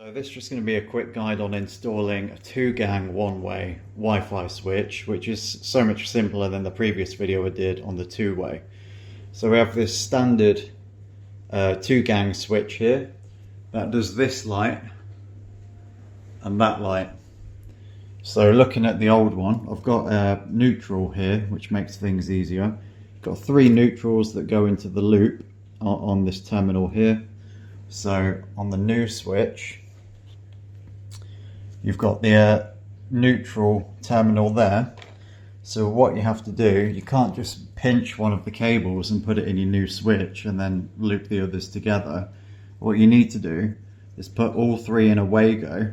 So this is just going to be a quick guide on installing a 2-gang one-way Wi-Fi switch, which is so much simpler than the previous video I did on the 2-way. So we have this standard 2-gang switch here that does this light and that light. So looking at the old one, I've got a neutral here, which makes things easier. Got 3 neutrals that go into the loop on this terminal here. So on the new switch, you've got the neutral terminal there. So what you have to do, you can't just pinch one of the cables and put it in your new switch and then loop the others together. What you need to do is put all 3 in a Wago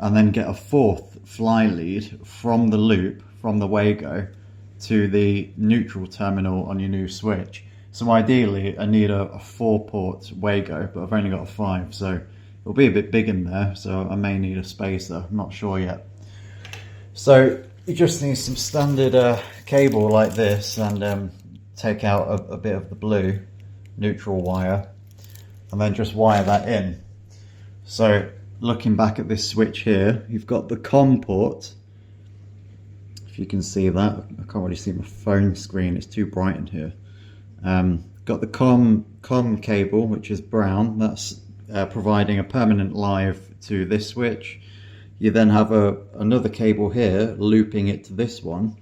and then get a 4th fly lead from the loop, from the Wago, to the neutral terminal on your new switch. So ideally I need a 4-port Wago, but I've only got a 5, so it'll be a bit big in there, so I may need a spacer, I'm not sure yet. So you just need some standard cable like this, and take out a bit of the blue neutral wire and then just wire that in. So looking back at this switch here, you've got the COM port. If you can see that, I can't really see my phone screen, it's too bright in here. Got the COM cable, which is brown, that's providing a permanent live to this switch. You then have another cable here looping it to this one,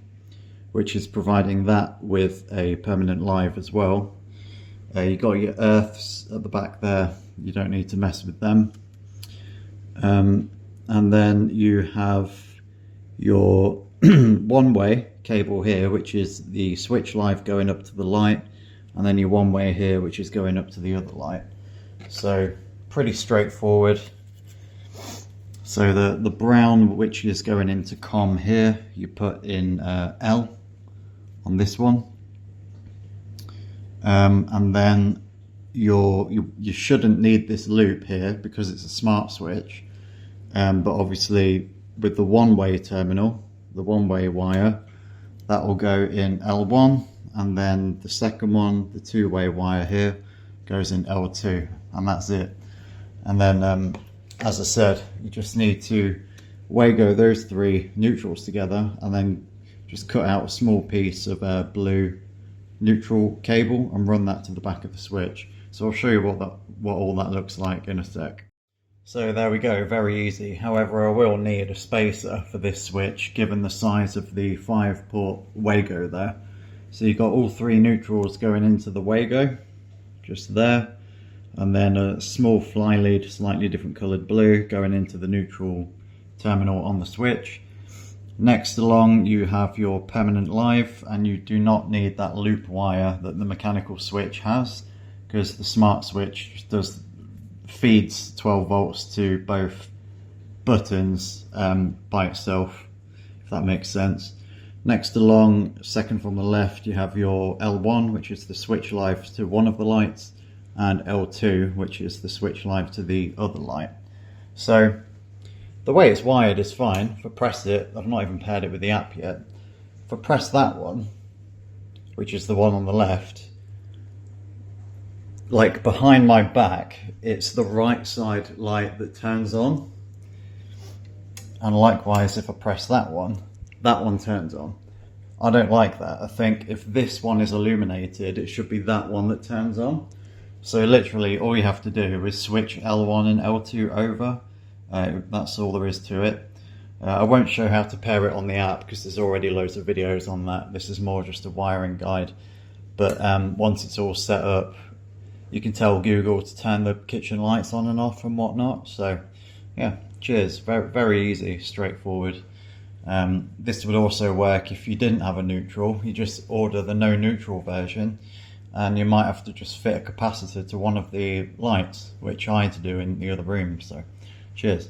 which is providing that with a permanent live as well. You got your earths at the back there, you don't need to mess with them. And then you have your one-way cable here, which is the switch live going up to the light, and then your one-way here, which is going up to the other light. So pretty straightforward. So the brown, which is going into COM here, you put in L on this one, and then you shouldn't need this loop here because it's a smart switch, but obviously with the one-way terminal, the one-way wire, that will go in L1, and then the second one, the 2-way wire here, goes in L2, and that's it. And then as I said, you just need to Wago those 3 neutrals together and then just cut out a small piece of blue neutral cable and run that to the back of the switch. So I'll show you what all that looks like in a sec. So there we go, very easy. However, I will need a spacer for this switch given the size of the 5-port Wago there. So you've got all 3 neutrals going into the Wago, just there, and then a small fly lead, slightly different coloured blue, going into the neutral terminal on the switch. Next along you have your permanent live, and you do not need that loop wire that the mechanical switch has, because the smart switch feeds 12 volts to both buttons by itself, if that makes sense. Next along, second from the left, you have your L1, which is the switch live to one of the lights, and L2, which is the switch live to the other light. So the way it's wired is fine. If I press it, I've not even paired it with the app yet. If I press that one, which is the one on the left, like behind my back, it's the right side light that turns on. And likewise, if I press that one turns on. I don't like that. I think if this one is illuminated, it should be that one that turns on. So literally all you have to do is switch L1 and L2 over. That's all there is to it. I won't show how to pair it on the app because there's already loads of videos on that. This is more just a wiring guide. But once it's all set up, you can tell Google to turn the kitchen lights on and off and whatnot. So yeah, cheers. Very, very easy, straightforward. This would also work if you didn't have a neutral. You just order the no neutral version, and you might have to just fit a capacitor to one of the lights, which I had to do in the other room. So cheers.